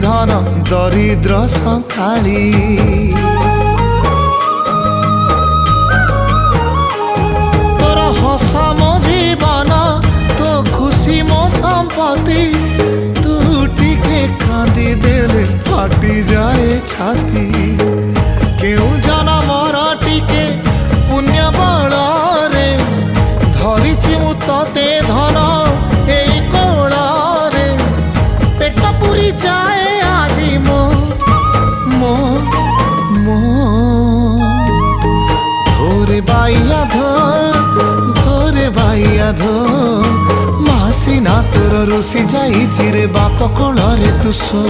धन दरिद्र सकाळी तोर हस मो जीवन तो खुशी मो संपत्ति तू टिके कांदी देले फाटी जाए छाती केउ जनमर टिके पुण्य बल रे धरिछि मु तते धन एई कोल रे पेट पुरी जाए आजी मो मो मो धोरे बाइया धोरे बाइया धो मासी ना तोर रुसी जाई रे बाप कोल रे तू सो।